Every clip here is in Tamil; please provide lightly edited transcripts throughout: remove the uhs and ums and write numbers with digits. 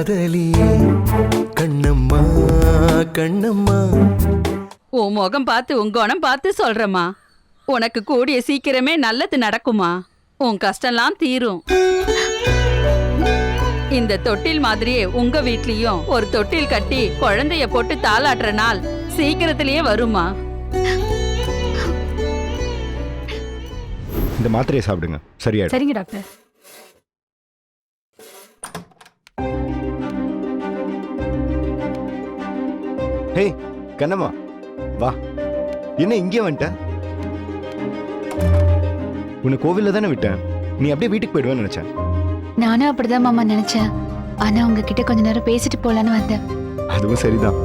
காதலியே கண்ணம்மா கண்ணம்மா. உன் முகம் பார்த்து உன் குணம் பார்த்து சொல்றமா, உனக்கு கூடிய சீக்கிரமே நல்லது நடக்குமா. உன் கஷ்டம்லாம் தீரும். இந்த தொட்டில் மாதிரியே உங்க வீட்லயும் ஒரு தொட்டில் கட்டி குழந்தைய போட்டு தாளாட்டுற நாள் சீக்கிரத்திலேயே வருமா. இந்த மாத்திரையை சாப்பிடுங்க, சரியா? சரிங்க டாக்டர். ஹே கண்ணம்மா, வா. என்ன இங்கே வந்துட்ட? உன்னை கோவில்ல தானே விட்டேன். நீ அப்படியே வீட்டுக்கு போயிடுவேன்னு நினைச்சேன். நானும் அப்படிதான் மாமா நினைச்சேன். ஆனா உங்ககிட்ட கொஞ்ச நேரம் பேசிட்டு போலான்னு வந்தேன். அதுவும் சரிதான்.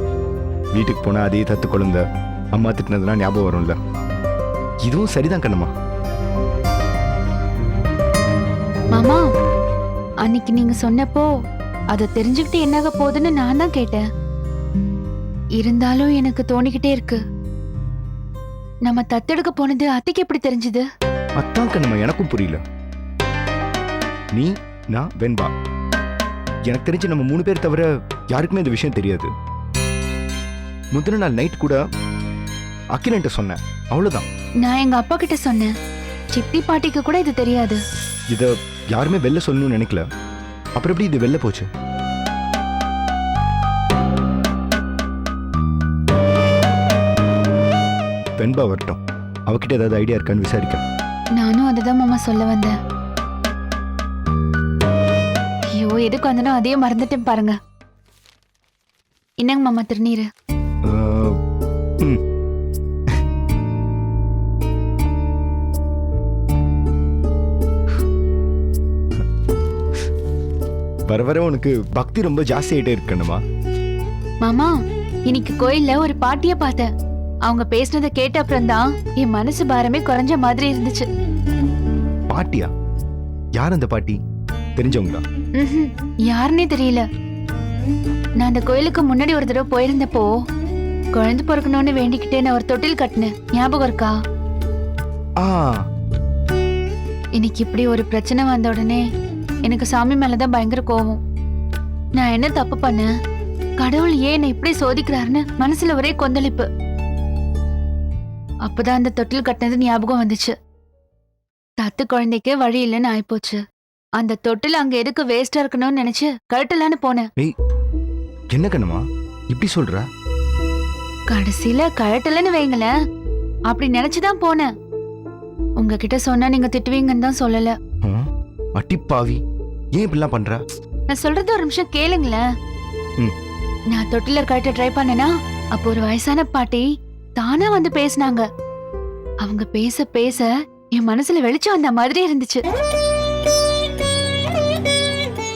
வீட்டுக்கு போனா அதே தத்து குழந்த அம்மா திட்டினதுலாம் ஞாபகம் வரும்ல. இதுவும் சரிதான் கண்ணம்மா. மாமா, அன்னைக்கு நீங்க சொன்னப்போ அதை தெரிஞ்சுக்கிட்டு என்னாக போகுதுன்னு நான் தான் கேட்டேன். இருந்தாலும் எனக்கு தோணிக்கிட்டே இருக்கு, நம்ம தத்தெடுக்க போனது அத்தைக்கு எப்படி தெரிஞ்சது? அதான் கண்ணம்மா எனக்கும் புரியல. நீ, நான், வெண்பா, எனக்கு தெரிஞ்சு நம்ம 3 பேர் தவிர யாருக்குமே இந்த விஷயம் தெரியாது. முதல் நாள் நைட் கூட அகிலன்ட்ட சொன்னேன், அவ்வளவுதான். நான் எங்க அப்பா கிட்ட சொன்னேன். சித்தி பாட்டிக்கு கூட இது தெரியாது. இத யாருமே வெளில சொல்லணும்னு நினைக்கல. அப்புறம் எப்படி இது வெளில போச்சு? வெண்பா வரட்டும், அவகிட்ட ஏதாவது ஐடியா இருக்கான்னு விசாரிக்க. நானும் அதுதான் மாமா சொல்ல வந்தேன். ஐயோ, எதுக்கு வந்தனோ அதையே மறந்துட்டேன் பாருங்க. என்னங்க மாமா திருநீரு? ம். வர வர உனக்கு பக்தி ரொம்ப ஜாஸ்தி ஆயிட்டே இருக்கணுமா? மாமா, இன்னைக்கு கோயில்ல ஒரு பாட்டிய பார்த்தேன். அவங்க பேசினதை கேட்ட அப்புறம் தான் என் மனசு பாரமே குறைஞ்ச மாதிரி இருந்துச்சு. பாட்டியா? யார் அந்த பாட்டி? தெரிஞ்சவங்களா? யாருன்னே தெரியல. நான் அந்த கோயிலுக்கு முன்னாடி ஒரு தடவை போயிருந்தப்போ குழந்தை பிறக்கணும்னு வேண்டிக்கிட்டே நான் ஒரு தொட்டில் கட்டினேன். ஞாபகம் இருக்கா? ஆ, இன்னைக்கு இப்படி ஒரு பிரச்சனை வந்த உடனே எனக்கு சாமி மேலதான் பயங்கர கோவம். நான் என்ன தப்பு பண்ணேன்? கடவுள் ஏன் என்னை இப்படி சோதிக்கிறாருன்னு மனசுல ஒரே கொந்தளிப்பு. அப்பதான் அந்த தொட்டில் கட்டினது ஞாபகம் வந்துச்சு. தத்து குழந்தைக்கு வழி இல்லைன்னு ஆயிப்போச்சு. அந்த தொட்டில் அங்க எதுக்கு வேஸ்டா இருக்கணும்னு நினைச்சு கழட்டலான்னு போனேன். என்ன கண்ணம்மா இப்படி சொல்ற? கடைசியில கழட்டலன்னு வைங்களேன். அப்படி நினைச்சுதான் போனேன். உங்ககிட்ட சொன்னா நீங்க திட்டுவீங்கன்னு தான் சொல்லல. அட்டிப்பாவி, ஏன் இப்படிலாம் பண்ற? நான் சொல்றது ஒரு நிமிஷம் கேளுங்களேன். நான் தொட்டில கழட்ட ட்ரை பண்ணேனா, அப்போ ஒரு வயசான பாட்டி தானா வந்து பேசினாங்க. அவங்க பேச பேச என் மனசுல வெளிச்சம் வந்த மாதிரி இருந்துச்சு.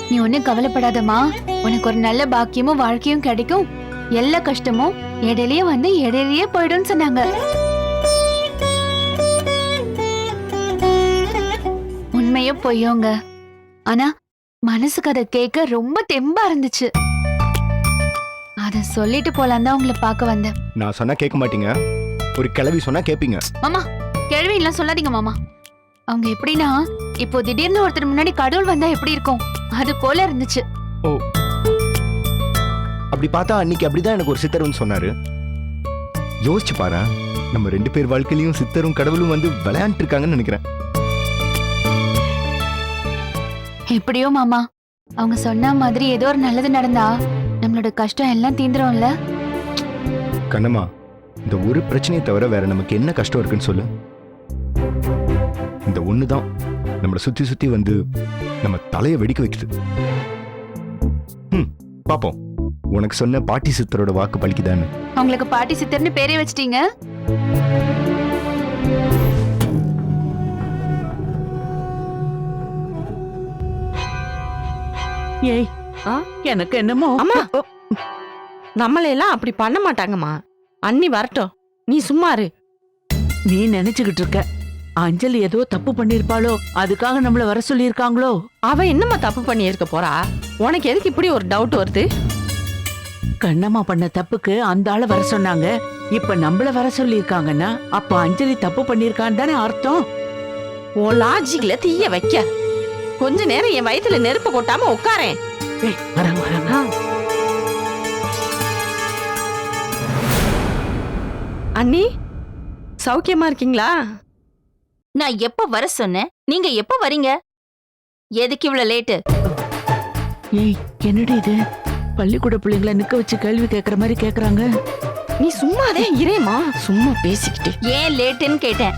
நீ ஒன்னும் கவலைப்படாதம்மா, உனக்கு ஒரு நல்ல பாக்கியமும் வாழ்க்கையும் கிடைக்கும். எல்லா கஷ்டமும் இடையிலேயே வந்து இடையிலேயே போயிடும் சொன்னாங்க. உண்மையோ பொய்யோங்க, ஆனா மனசுக்கு அதை கேட்க ரொம்ப தெம்பா இருந்துச்சு. அத சொல்லிட்டு போலாம் தான் உங்களை பார்க்க வந்தேன். நான் சொன்னா கேட்க மாட்டீங்க, ஒரு கிளவி சொன்னா கேப்பீங்க. மாமா, கிழவி எல்லாம் சொல்லாதீங்க மாமா. அவங்க எப்படின்னா, இப்போ திடீர்னு ஒருத்தர் முன்னாடி கடவுள் வந்தா எப்படி இருக்கும், அது போல இருந்துச்சு. ஓ, அப்படி பார்த்தா அன்னைக்கு அப்படிதான் எனக்கு ஒரு சித்தர்னு சொன்னாரு. யோசிச்சு பாரு, நம்ம 2 பேர் வாழ்க்கையிலயும் சித்தரும் கடவுளும் வந்து விளையாண்டு இருக்காங்கன்னு நினைக்கிறேன். எப்படியோ மாமா, அவங்க சொன்ன மாதிரி ஏதோ ஒரு நல்லது நடந்தா நம்மளோட கஷ்டம் எல்லாம் தீந்துரும்ல. கண்ணம்மா, இந்த ஒரு பிரச்சனையை தவிர வேற நமக்கு என்ன கஷ்டம் இருக்குன்னு சொல்லு. இந்த ஒண்ணுதான் நம்மளை சுத்தி சுத்தி வந்து நம்ம தலையை வெடிக்க வைக்குது. பாப்போம், உனக்கு சொன்ன பாட்டி சித்தரோட வாக்கு பலிக்குதான்னு. அவங்களுக்கு பாட்டி சித்தர்னு பேரே வச்சிட்டீங்க. ஏய், எனக்கு என்னமோ அம்மா, நம்மளையெல்லாம் அப்படி பண்ண மாட்டாங்கம்மா. அண்ணி வரட்டும், நீ சும்மா இரு. நீ நினைச்சுக்கிட்டு இருக்க அஞ்சலி ஏதோ தப்பு பண்ணிருப்பாளோ, அதுக்காக நம்மள வர சொல்லி இருக்காங்களோ? அவ என்னம்மா தப்பு பண்ணி இருக்க போறா? உனக்கு எதுக்கு இப்படி ஒரு டவுட் வருது? கண்ணம்மா பண்ண தப்புக்கு அந்த ஆள வர சொன்னாங்க. இப்ப நம்மள வர சொல்லி இருக்காங்கன்னா அப்ப அஞ்சலி தப்பு பண்ணிருக்கான்னு தானே அர்த்தம். உன் லாஜிக்ல தீய வைக்க கொஞ்ச நேரம் என் வயித்துல நெருப்பு கொட்டாம உட்காரேன். ஏய், வராங்க வராங்க. அண்ணி சௌக்கியமா இருக்கீங்களா? நான் எப்ப வர சொன்னேன்? நீங்க எப்ப வரீங்க? எதுக்கு இவ்வளவு லேட்டு? ஏய், என்னடி இது? பள்ளிக்கூட பிள்ளைங்கள நிக்க வச்சு கேள்வி கேக்குற மாதிரி கேக்குறாங்க. நீ சும்மாதே இரேமா, சும்மா பேசிக்கிட்டு. ஏன் லேட்டுன்னு கேட்டேன்.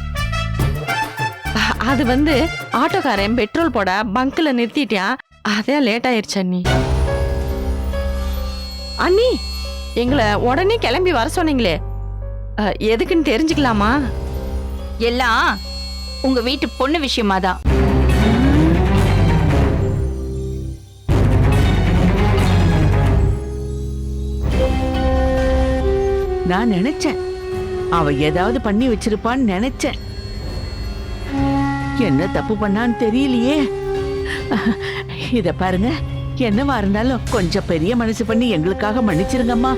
அது வந்து ஆட்டோக்காரன் பெட்ரோல் போட பங்க்ல நிறுத்திட்டான், அதே லேட் ஆயிருச்சு அண்ணி. அண்ணி எங்களை உடனே கிளம்பி வர சொன்னீங்களே, எதுக்குன்னு தெரிஞ்சுக்கலாமா? எல்லாம் உங்க வீட்டு பொண்ணு விஷயமாதான். நான் நினைச்சேன் அவ ஏதாவது பண்ணி வச்சிருப்பான்னு நினைச்சேன். என்ன தப்பு பண்ணான்னு தெரியலையே. இத பாருங்க, என்னவா இருந்தாலும் கொஞ்சம் பெரிய மனசு பண்ணி எங்களுக்காக மன்னிச்சிருங்கம்மா.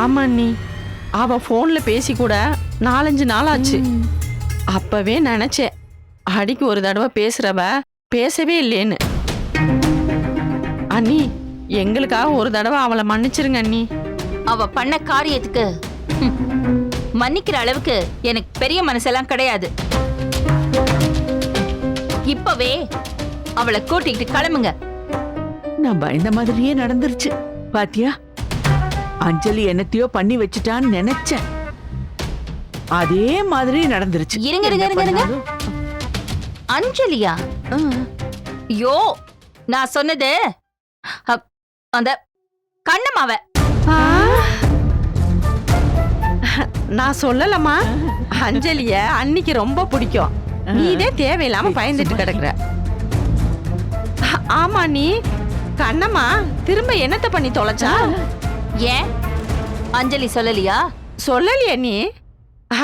ஆமா அண்ணி, அவ போன்ல பேசி கூட 4-5 நாள் ஆச்சு. அப்பவே நினைச்சேன் அடிக்கு ஒரு தடவை பேசுறவ பேசவே இல்லேன்னு. அண்ணி எங்களுக்காக ஒரு தடவை அவளை மன்னிச்சிருங்க அண்ணி. அவ பண்ண காரியத்துக்கு மன்னிக்கிற அளவுக்கு எனக்கு பெரிய மனசெல்லாம் கிடையாது. இப்பவே அவளை கூட்டிக்கிட்டு கிளம்புங்க. நான் பயந்த மாதிரியே நடந்துருச்சு. பாத்தியா, அஞ்சலி என்னத்தையோ பண்ணி வச்சுட்டான்னு நினைச்சேன். அதே மாதிரி நடந்துருச்சு. இருங்க இருங்க இருங்க இருங்க. அஞ்சலியா? ஐயோ, நான் சொன்னது அந்த கண்ணம்மாவ. நான் சொல்லலமா, அஞ்சலிய அன்னிக்கு ரொம்ப பிடிக்கும். நீதே தேவையில்லாம பயந்துட்டு கிடக்குற. ஆமா, நீ கண்ணம்மா திரும்ப என்னத்த பண்ணி தொலைச்சா? ஏன் அஞ்சலி சொல்லலையா? சொல்லலையே நீ.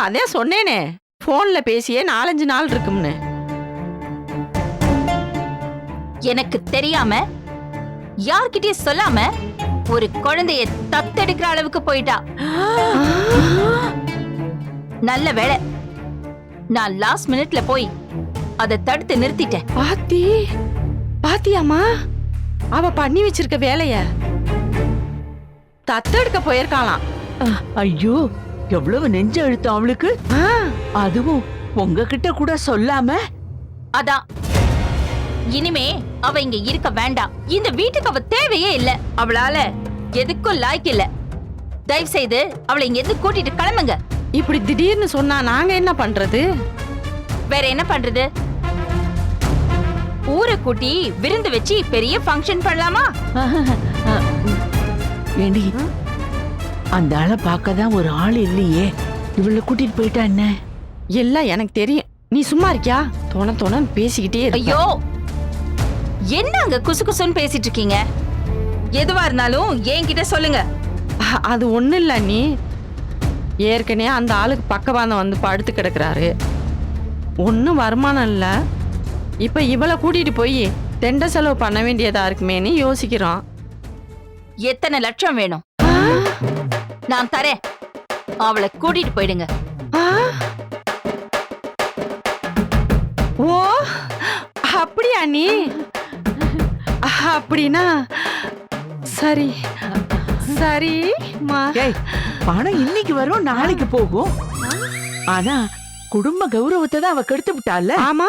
அதே சொன்னேனே, போன்ல பேசியே 4-5 நாள் இருக்கும்னு. எனக்கு தெரியாம யார்கிட்டயும் சொல்லாம ஒரு குழந்தைய தத்தெடுக்கிற அளவுக்கு போயிட்டா. நல்ல வேளை நான் லாஸ்ட் மினிட்ல போய் அதை தடுத்து நிறுத்திட்டேன். பாத்தியாமா அவ பண்ணி வச்சிருக்க வேலைய? தத்தெடுக்க போயிருக்காளாம். ஐயோ, எவ்வளவு நெஞ்சு அழுத்தம் அவளுக்கு. அதுவும் உங்ககிட்ட கூட சொல்லாம. அதான், இனிமே அவ இங்க இருக்க வேண்டாம். இந்த வீட்டுக்கு அவ தேவையே இல்ல. அவளால எதுக்கும் லாய்க்கு இல்ல. தயவு செய்து அவளை இங்க எது கூட்டிட்டு கிளம்புங்க. இப்படி திடீர்னு சொன்னா நாங்க என்ன பண்றது? வேற என்ன பண்றது? ஊரை கூட்டி விருந்து வச்சு பெரிய ஃபங்க்ஷன் பண்ணலாமா? ஏண்டி, அந்த ஆளை பார்க்கதான் ஒரு ஆள் இல்லையே, இவளை கூட்டிட்டு போயிட்டா என்ன? எல்லாம் எனக்கு தெரியும். நீ சும்மா இருக்கியா? தோண பேசிக்கிட்டே இருக்க. ஐயோ, என்ன அங்க குசு குசுன்னு பேசிட்டு இருக்கீங்க? எதுவா இருந்தாலும் என்கிட்ட சொல்லுங்க. அது ஒண்ணு இல்ல நீ. ஏற்கனவே அந்த ஆளுக்கு பக்கவாதம் வந்து படுத்து கிடக்குறாரு. ஒன்னும் வருமானம் இல்ல. இப்ப இவளை கூட்டிட்டு போய் தெண்ட செலவு பண்ண வேண்டியதா இருக்குமேன்னு யோசிக்கிறோம். எத்தனை லட்சம் வேணும்? நான் தரேன். அவளை கூட்டிட்டு போயிடுங்க. ஓ, அப்படியா நீ? அப்படின்னா சரி சரிம்மா. ஏய், பணம் இன்னைக்கு வரும், நாளைக்கு போகும். ஆனா குடும்ப கௌரவத்தை தான் அவ கெடுத்து விட்டால. ஆமா,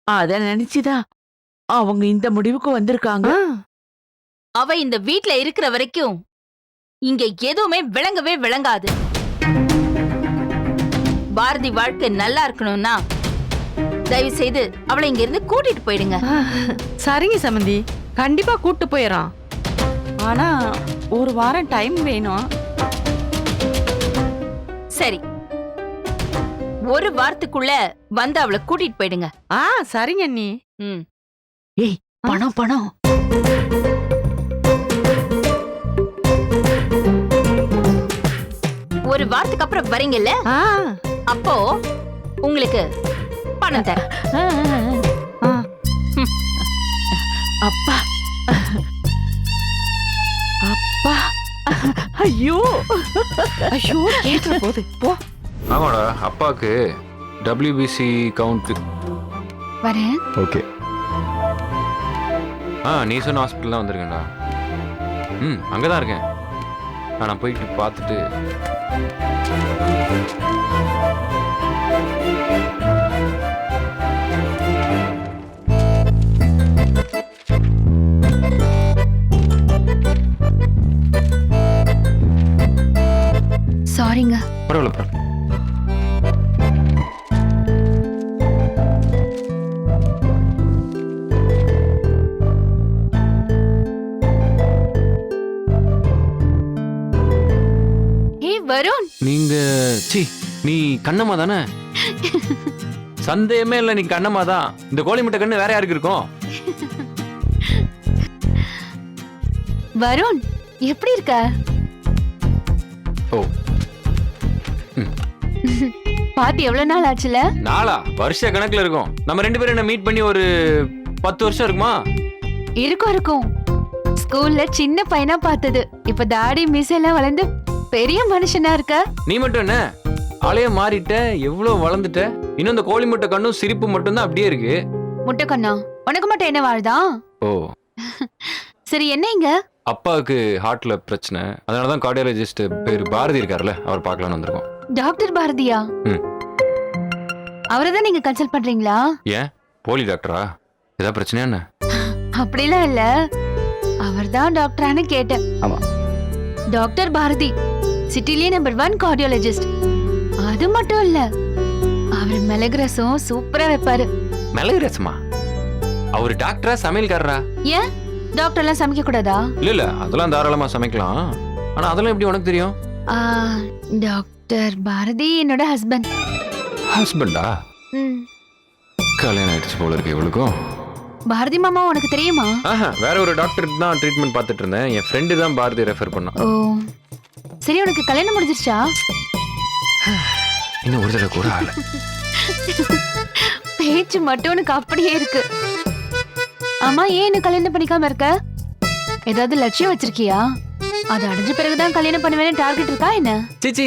அத நினைச்சுதான் அவங்க இந்த முடிவுக்கு வந்திருக்காங்க. அவ இந்த வீட்ல இருக்கிற வரைக்கும் இங்க எதுவுமே விளங்கவே விளங்காது. பாரதி வாழ்க்கை நல்லா இருக்கணும்னா தயவு செய்து அவளை இங்க இருந்து கூட்டிட்டு போயிடுங்க. சரிங்க சமந்தி, கண்டிப்பா கூட்டு போயிடறோம். ஆனா ஒரு வாரம் டைம் வேணும். சரி, ஒரு வாரத்துக்குள்ள வந்து அவளை கூட்டிட்டு போயிடுங்க. சரிங்க நீ. ஏய், பணம் பணம். ஒரு வாரத்துக்கு அப்புறம் வரீங்கல்ல, அப்போ உங்களுக்கு பணம் தரேன். அப்பா அப்பா, ஐயோ ஐயோ, கேட்கிற போது போ. ஆமாடா, அப்பாவுக்கு WBC கவுண்ட். வரேன். ஓகே. நீ சொன்ன ஹாஸ்பிட்டல் தான் வந்திருக்கேன்டா. அங்கே தான் இருக்கேன். நான் போயிட்டு பார்த்துட்டு. சாரிங்க. பரவாயில்ல பரவாயில்ல. வருண், நீங்க நீ கண்ணம்மா தானே? சந்தேகமே இல்லை, நீ கண்ணம்மா தான். இந்த கோழி முட்டை கண்ணு வேற யாருக்கு இருக்கும்? வருண் எப்படி இருக்க? ஓ பாத்து எவ்வளவு நாள் ஆச்சுல? நாளா? வருஷ கணக்குல இருக்கும். நம்ம 2 பேரும் என்ன மீட் பண்ணி ஒரு 10 வருஷம் இருக்குமா? இருக்கும். ஸ்கூல்ல சின்ன பையனா பார்த்தது, இப்ப தாடி மீசெல்லாம் வளர்ந்து பெரிய மனுஷனா இருக்க. நீ மட்டும் என்ன ஆளையே மாறிட்ட, எவ்வளவு வளர்ந்துட்ட. இன்னும் இந்த கோழி முட்டை கண்ணும் சிரிப்பு மட்டும் தான் அப்படியே இருக்கு. முட்டை கண்ணா, உனக்கு மட்டும் என்ன வாழ்தா? ஓ சரி, என்ன இங்க? அப்பாவுக்கு ஹார்ட்ல பிரச்சனை, அதனாலதான் கார்டியாலஜிஸ்ட் பேர் பாரதி இருக்காருல்ல, அவர் பார்க்கலாம்னு வந்திருக்கோம். டாக்டர் பாரதியா? அவரைதான் நீங்க கன்சல்ட் பண்றீங்களா? ஏன் போலி டாக்டரா? ஏதாவது பிரச்சனையா என்ன? அப்படிலாம் இல்ல, அவர்தான் டாக்டரானு கேட்டேன். ஆமா, டாக்டர் பாரதி சிட்டிலேயே நம்பர் 1 கார்டியாலஜிஸ்ட். அது மட்டும் இல்ல, அவர் மிளகு ரசம் சூப்பரா வைப்பாரு. மிளகு ரசமா? அவர் டாக்டரா சமையல்காரரா? ஏன் டாக்டர் எல்லாம் சமைக்க கூடாதா? இல்ல அதெல்லாம் தாராளமா சமைக்கலாம். ஆனா அதெல்லாம் எப்படி உனக்கு தெரியும்? டாக்டர் பாரதி என்னோட ஹஸ்பண்ட். ஹஸ்பண்டா? கல்யாணம் ஆயிடுச்சு போல இருக்கு இவளுக்கும். பாரதி மாமா உனக்கு தெரியுமா? வேற ஒரு டாக்டர் தான் ட்ரீட்மெண்ட் பார்த்துட்டு இருந்தேன். என் ஃப்ரெண்டு தான் பாரதி ரெஃபர் பண்ணான். ஓ சரி, உனக்கு கல்யாணம் முடிஞ்சிருச்சா? இன்னும் ஒரு தடவை கூட ஆகல. பேச்சு மட்டும் உனக்கு அப்படியே இருக்கு. ஆமா, ஏன் இன்னும் கல்யாணம் பண்ணிக்காம இருக்க? ஏதாவது லட்சியம் வச்சிருக்கியா? அது அடைஞ்ச பிறகுதான் கல்யாணம் பண்ணுவேன்னு டார்கெட் இருக்கா என்ன? சீச்சி,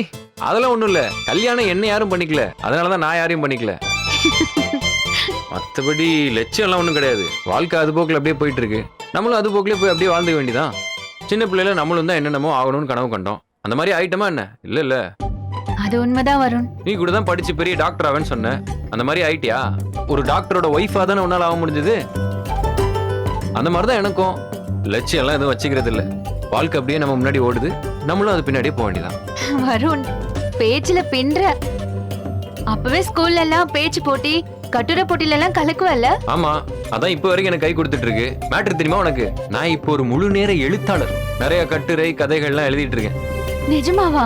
அதெல்லாம் ஒண்ணும் இல்ல. கல்யாணம் என்ன யாரும் பண்ணிக்கல, அதனாலதான் நான் யாரையும் பண்ணிக்கல. மற்றபடி லட்சியம் எல்லாம் ஒன்றும் கிடையாது. வாழ்க்கை அது போக்கில் அப்படியே போயிட்டு இருக்கு. நம்மளும் அது போக்கிலே போய் அப்படியே வாழ்ந்துக்க வேண்டியதான். சின்ன பிள்ளைல நம்மளும் தான் என்னென்னமோ ஆகணும்னு கனவு கண்டோம். அந்த மாதிரி ஆயிட்டமா என்ன? இல்ல இல்ல, அது உண்மைதான் வருண். நீ கூட தான் படிச்சு பெரிய டாக்டர் ஆவேன்னு சொன்ன. அந்த மாதிரி ஆயிட்டியா? ஒரு டாக்டரோட ஒய்ஃபா தானே உன்னால ஆக முடிஞ்சது. அந்த மாதிரிதான் எனக்கும். லட்சியம் எல்லாம் எதுவும் வச்சுக்கிறது இல்ல. வாழ்க்கை அப்படியே நம்ம முன்னாடி ஓடுது, நம்மளும் அது பின்னாடியே போக வேண்டியதான். வருண், பேச்சுல பின்ற. அப்பவே ஸ்கூல்ல எல்லாம் பேச்சு போட்டி, கட்டுரை போட்டில எல்லாம் கலக்குவல்ல? ஆமா, அதான் இப்ப வரைக்கும் எனக்கு கை கொடுத்துட்டு இருக்கு. மேட்டர் தெரியுமா உனக்கு? நான் இப்போ ஒரு முழு நேர எழுத்தாளர். நிறைய கட்டுரை கதைகள்லாம் எழுதிட்டு இருக்கேன். நிஜமாவா?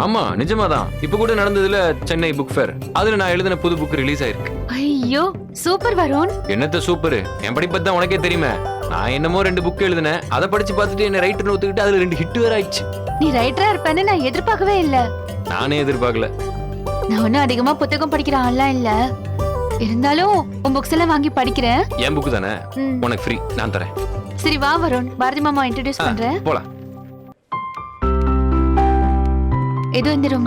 ஆமா, நிஜமாதான். இப்ப கூட நடந்ததுல சென்னை புக் ஃபேர், அதுல நான் எழுதின புது புக் ரிலீஸ் ஆயிருக்கு. ஐயோ சூப்பர் வருண். என்னத்த சூப்பர்? என் படிப்பை தான் உனக்கே தெரியுமே. நான் என்னமோ 2 புக் எழுதினேன், அதை படிச்சு பார்த்துட்டு என்ன ரைட்டர் ஒத்துக்கிட்டு அதுல 2 ஹிட் வேற ஆயிடுச்சு. நீ ரைட்டரா இருப்பேன்னு நான் எதிர்பார்க்கவே இல்ல. நானே எதிர்பார்க்கல. நான் ஒன்னும் அதிகமா புத்தகம் படிக்கிற ஆள்லாம் இல்ல. இருந்தாலும் உன் புக்ஸ் எல்லாம் வாங்கி படிக்கிறேன். என் புக் தானே, உனக்கு ஃப்ரீ, நான் தரேன். சரி வா வருண், பாரதி மாமா இன்ட்ரோடியூஸ் பண்றேன். போலாம். ஏதோ இந்த ரூம்.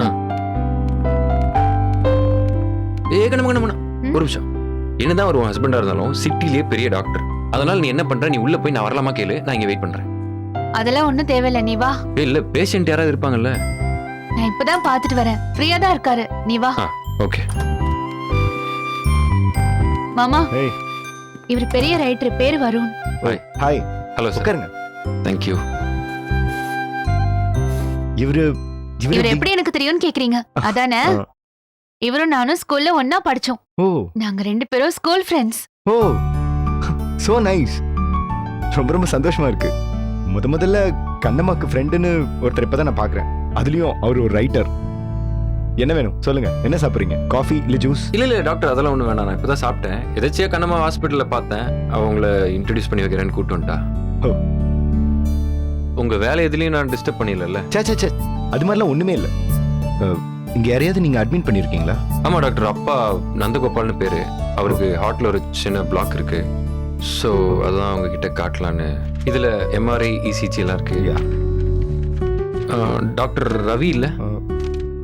ஒரு நிமிஷம். என்னதான் ஒரு ஹஸ்பண்டா இருந்தாலும் சிட்டிலேயே பெரிய டாக்டர். அதனால நீ என்ன பண்ற? நீ உள்ள போய் நான் வரலாமா கேளு, நான் இங்க வெயிட் பண்றேன். அதெல்லாம் ஒண்ணும் தேவையில்ல, நீ வா. இல்ல பேஷண்ட் யாராவது இருப்பாங்கல்ல? நான் இப்பதான் பாத்துட்டு வரேன், ஃப்ரீயா தான் இருக்காரு, நீ வா. ஓகே. மாமா, ஏய், இவர் பெரிய ரைட்டர், பேரு வருண். ஹாய். Hello sir. உட்காருங்க. Thank you. இவரு இவர் எப்படி எனக்கு தெரியும்னு கேக்குறீங்க அதானே? இவரும் நானும் ஸ்கூல்ல ஒன்னா படிச்சோம். ஓ, நாங்க 2 பேரும் ஸ்கூல் ஃப்ரெண்ட்ஸ். ஓ, சோ நைஸ். ரொம்ப ரொம்ப சந்தோஷமா இருக்கு. முதல்ல கண்ணம்மாக்கு ஃப்ரெண்டுன்னு ஒருத்தர் இப்பதான் நான் பாக்குறேன். அதுலயும் அவர் ஒரு ரைட்டர். என்ன வேணும் சொல்லுங்க, என்ன சாப்பிடுறீங்க? காஃபி இல்ல ஜூஸ்? இல்ல டாக்டர், அதெல்லாம் ஒண்ணு வேணாம். நான் இப்பதான் சாப்பிட்டேன். எதாச்சியா கண்ணம்மா ஹாஸ்பிட்டல்ல பார்த்தேன், அவங்கள இன்ட்ரோடியூஸ் பண்ணி வைக்கிறேன்னு கூப்பிட்டு வந்துட்டா. உங்க வேலை எதுலயும் நான் டிஸ்டர்ப் பண்ணிடல? சே, அது மாதிரிலாம் ஒண்ணுமே இல்ல. இங்க யாரையாவது நீங்க அட்மிட் பண்ணிருக்கீங்களா? ஆமா டாக்டர், அப்பா நந்தகோபால்னு பேரு. அவருக்கு ஹார்ட்ல ஒரு சின்ன பிளாக் இருக்கு. ஸோ அதான் அவங்க கிட்ட காட்டலான்னு. இதுல எம்ஆர்ஐ இசிஜி எல்லாம் இருக்கு. டாக்டர் ரவி இல்ல?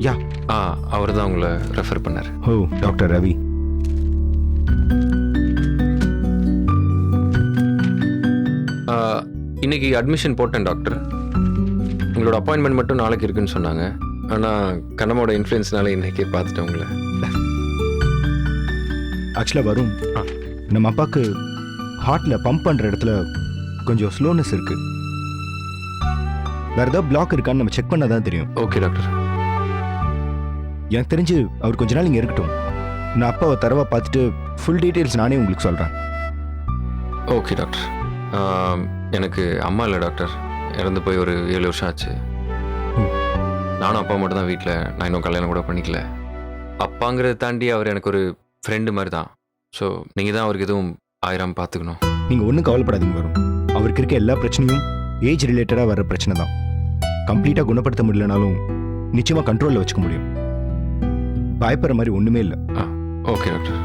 யா, அவர் தான் உங்களை ரெஃபர் பண்ணார். ஓ, டாக்டர் ரவி. இன்னைக்கு அட்மிஷன் போட்டேன் டாக்டர். உங்களோட அப்பாயின்மெண்ட் மட்டும் நாளைக்கு இருக்குன்னு சொன்னாங்க. ஆனால் கண்ணம்மாவோட இன்ஃப்ளூயன்ஸ்னால இன்னைக்கே பார்த்துட்டேன் உங்களை. ஆக்சுவலாக வரும் நம்ம அப்பாவுக்கு ஹார்ட்டில் பம்ப் பண்ணுற இடத்துல கொஞ்சம் ஸ்லோனஸ் இருக்கு. வேற ஏதாவது பிளாக் இருக்கான்னு நம்ம செக் பண்ணாதான் தெரியும். Okay doctor. எனக்கு தெரிஞ்சு அவர் கொஞ்ச நாள் இங்கே இருக்கட்டும். நான் அப்பாவை தரவா பார்த்துட்டு ஃபுல் டீட்டெயில்ஸ் நானே உங்களுக்கு சொல்கிறேன். Okay doctor. எனக்கு அம்மா இல்லை டாக்டர், இறந்து போய் ஒரு 7 வருஷம் ஆச்சு. நானும் அப்பா மட்டும் தான் வீட்டில். நான் இன்னும் கல்யாணம் கூட பண்ணிக்கல. அப்பாங்கிறத தாண்டி அவர் எனக்கு ஒரு ஃப்ரெண்டு மாதிரி தான். ஸோ நீங்கள் தான் அவருக்கு எதுவும் ஆயிரம் பார்த்துக்கணும். நீங்கள் ஒன்றும் கவலைப்படாதீங்க வரும். அவருக்கு இருக்க எல்லா பிரச்சனையும் ஏஜ் ரிலேட்டடாக வர பிரச்சனை தான். கம்ப்ளீட்டாக குணப்படுத்த முடியலனாலும் நிச்சயமாக கண்ட்ரோலில் வச்சுக்க முடியும். பயப்படுற மாதிரி ஒன்றுமே இல்லை. Okay doctor.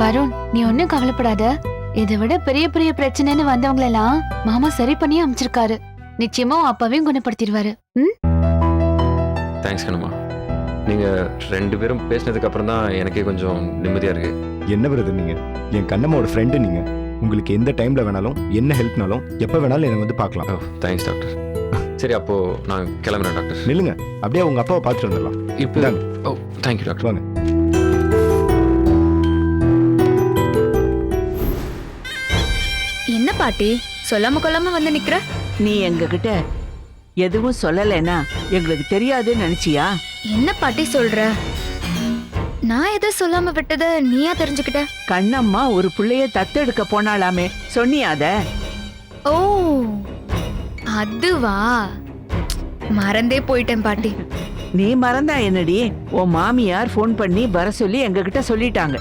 வருண், நீ ஒன்னும் கவலைப்படாத. இதை விட பெரிய பெரிய பிரச்சனைன்னு வந்தவங்களெல்லாம் மாமா சரி பண்ணி அமைச்சிருக்காரு. நிச்சயமா அப்பாவையும் குணப்படுத்திடுவாரு. தேங்க்ஸ் கண்ணம்மா. நீங்கள் 2 பேரும் பேசினதுக்கு அப்புறம் தான் எனக்கே கொஞ்சம் நிம்மதியாக இருக்கு. என்ன பிரதர், நீங்கள் என் கண்ணம்மாவோட ஃப்ரெண்டு. நீங்கள் உங்களுக்கு எந்த டைமில் வேணாலும் என்ன ஹெல்ப்னாலும் எப்போ வேணாலும் என்னை வந்து பார்க்கலாம். Thanks doctor. சரி, அப்போது நான் கிளம்புறேன் டாக்டர். நில்லுங்க, அப்படியே உங்கள் அப்பாவை பார்த்துட்டு வந்துடலாம். இப்போ ஓ தேங்க்யூ டாக்டர். வாங்க. என்ன பாட்டி சொல்லாம கொள்ளாம வந்து நிக்கிற? நீ எங்ககிட்ட எதுவும் சொல்லலைன்னா எங்களுக்கு தெரியாதுன்னு நினைச்சியா? என்ன பாட்டி சொல்ற? நான் எதை சொல்லாம விட்டத நீயா தெரிஞ்சுக்கிட்ட? கண்ணம்மா ஒரு புள்ளைய தத்தெடுக்க போனாலாமே, சொன்னியா அத? ஓ அதுவா, மறந்தே போயிட்டேன் பாட்டி. நீ மறந்தா என்னடி? உன் மாமியார் ஃபோன் பண்ணி வர சொல்லி எங்ககிட்ட சொல்லிட்டாங்க.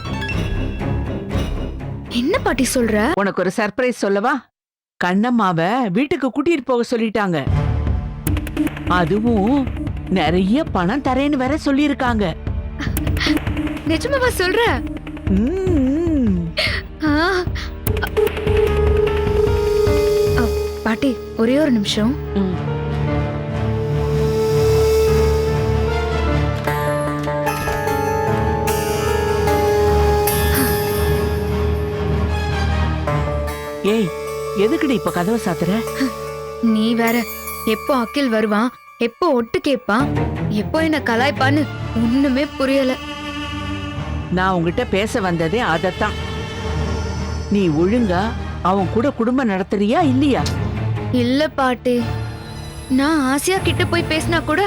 என்ன பாட்டி சொல்ற? உனக்கு ஒரு சர்ப்ரைஸ் சொல்லவா? கண்ணம்மாவ வீட்டுக்கு கூட்டிட்டு போக சொல்லிட்டாங்க. அதுவும் நிறைய பணம் தரேன்னு வேற சொல்லியிருக்காங்க. நிஜமாவா சொல்ற? ம்ம். ஆ. பாட்டி ஒரே ஒரு நிமிஷம். ம். ஏய், எதுக்குடி இப்ப கதவை சாத்துற? நீ வேற, எப்போ அகில் வருவான், எப்போ ஒட்டு கேட்பான், எப்போ என்ன கலாய்ப்பான்னு ஒண்ணுமே புரியல. நான் உங்ககிட்ட பேச வந்ததே அதத்தான். நீ ஒழுங்கா அவன் கூட குடும்பம் நடத்துறியா இல்லையா? இல்ல பாட்டி, நான் ஆசையா கிட்ட போய் பேசினா கூட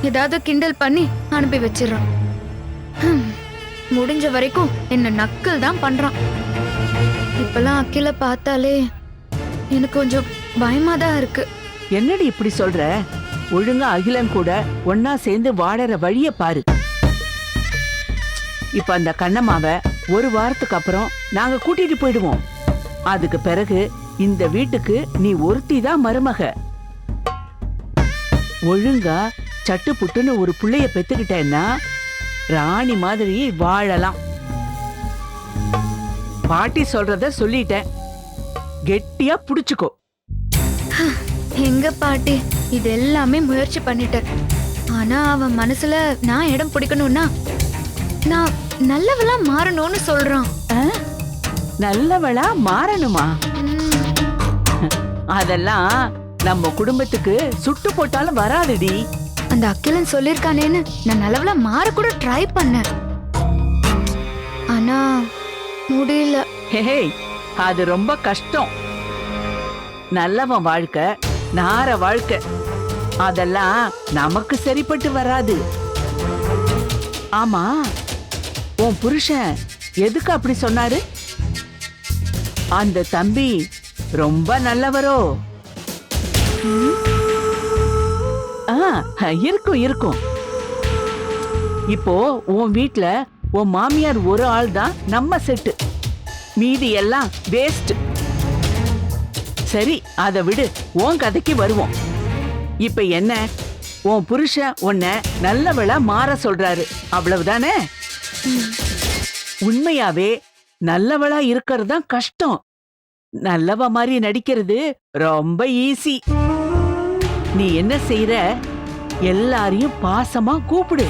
ஏதாவது கிண்டல் பண்ணி அனுப்பி வச்சிடறான். முடிஞ்ச வரைக்கும் என்ன நக்கல் தான் பண்றான். இப்பெல்லாம் அகில பார்த்தாலே எனக்கு கொஞ்சம் பயமா தான் இருக்கு. என்னடி இப்படி சொல்ற? ஒழுங்கா அகிலன் கூட ஒன்னா சேர்ந்து வாழற வழிய பாரு. இப்ப அந்த கண்ணம்மாவ ஒரு வாரத்துக்கு அப்புறம் நாங்க கூட்டிட்டு போயிடுவோம். அதுக்கு பிறகு இந்த வீட்டுக்கு நீ ஒருத்தி தான் மருமக. ஒழுங்கா சட்டு புட்டுன்னு ஒரு புள்ளைய பெத்துக்கிட்டேன்னா ராணி மாதிரி வாழலாம். பாட்டி சொல்றத சொல்லிட்டேன், கெட்டியா புடிச்சுக்கோ. எங்க பாட்டி, இது எல்லாமே முயற்சி பண்ணிட்டேன். ஆனா அவன் மனசுல நான் இடம் பிடிக்கணும்னா நான் நல்லவளா மாறணும்னு சொல்றான். நல்லவளா மாறணுமா? அதெல்லாம் நம்ம குடும்பத்துக்கு சுட்டு போட்டாலும் வராதுடி. அந்த அகிலன் சொல்லிருக்கானேன்னு நான் நல்லவளா மாற கூட ட்ரை பண்ணேன். ஆனா முடியல. ஹே, அது ரொம்ப கஷ்டம். நல்லவன் வாழ்க்கை நார வாழ்க்கை, அதெல்லாம் நமக்கு சரிப்பட்டு வராது. ஆமா, உன் புருஷன் எதுக்கு அப்படி சொன்னாரு? அந்த தம்பி ரொம்ப நல்லவரோ? இருக்கும் இருக்கும். இப்போ உன் வீட்ல உன் மாமியார் ஒரு ஆள் தான் நம்ம செட்டு, மீதி எல்லாம் வேஸ்ட். சரி, அதை விடு, உன் கதைக்கு வருவோம். இப்ப என்ன, உன் புருஷன் உன்னை நல்லவளா மாற சொல்றாரு, அவ்வளவுதானே? உண்மையாவே நல்லவளா இருக்கிறது தான் கஷ்டம். நல்லவ மாதிரி நடிக்கிறது ரொம்ப ஈஸி. நீ என்ன செய்யற, எல்லாரையும் பாசமா கூப்பிடு.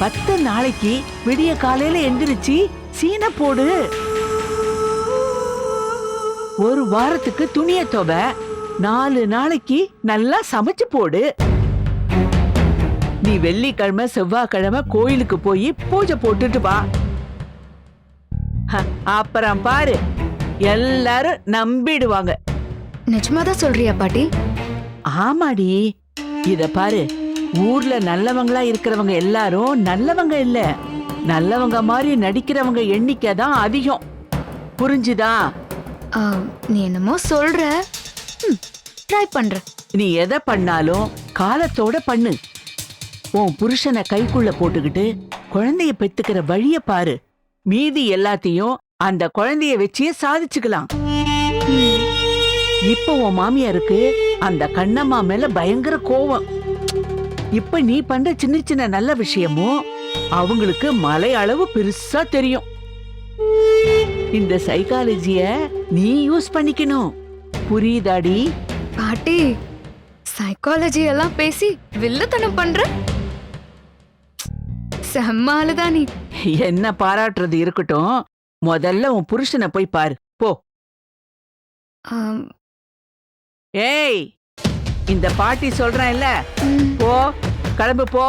10 நாளைக்கு விடிய காலையில எந்திரிச்சு சீனை போடு. ஒரு வாரத்துக்கு துணிய துவை, 4 நாளைக்கு நல்லா சமைச்சு போடு. நீ வெள்ளிக்கிழமை செவ்வாய்க்கிழமை கோயிலுக்கு போய் பூஜை போட்டுட்டு வா. அப்புறம் பாரு, எல்லாரும் நம்பிடுவாங்க. நிஜமாதான் சொல்றியா பாட்டி? ஆமாடி, இத பாரு, ஊர்ல நல்லவங்களா இருக்கிறவங்க எல்லாரும் நல்லவங்க இல்ல, நல்லவங்க மாதிரி நடிக்கிறவங்க எண்ணிக்கை தான் அதிகம். புரிஞ்சுதா? நீ என்னமோ சொல்ற, ட்ரை பண்ற. நீ எதை பண்ணாலும் காலத்தோட பண்ணு. உன் புருஷனை கைக்குள்ள போட்டுக்கிட்டு குழந்தைய பெத்துக்கிற வழிய பாரு. மீதி எல்லாத்தையும் அந்த குழந்தைய வச்சே சாதிச்சுக்கலாம். இப்ப உன் மாமியாருக்கு அந்த கண்ணம்மா மேல பயங்கர கோவம். இப்ப நீ பண்ற சின்ன சின்ன நல்ல விஷயமும் அவங்களுக்கு மலை அளவு பெருசா தெரியும். இந்த சைக்காலஜிய நீ யூஸ் பண்ணிக்கணும். புரியுதாடி? பாட்டி, சைக்காலஜி எல்லாம் பேசி வில்லத்தனம் பண்ற செம்ம ஆளுதான் நீ. என்ன பாராட்டுறது இருக்கட்டும், முதல்ல உன் புருஷனை போய் பாரு போ. ஆம், ஏய், இந்த பாட்டி சொல்றேன் இல்ல, ம். போ, கிளம்பு போ.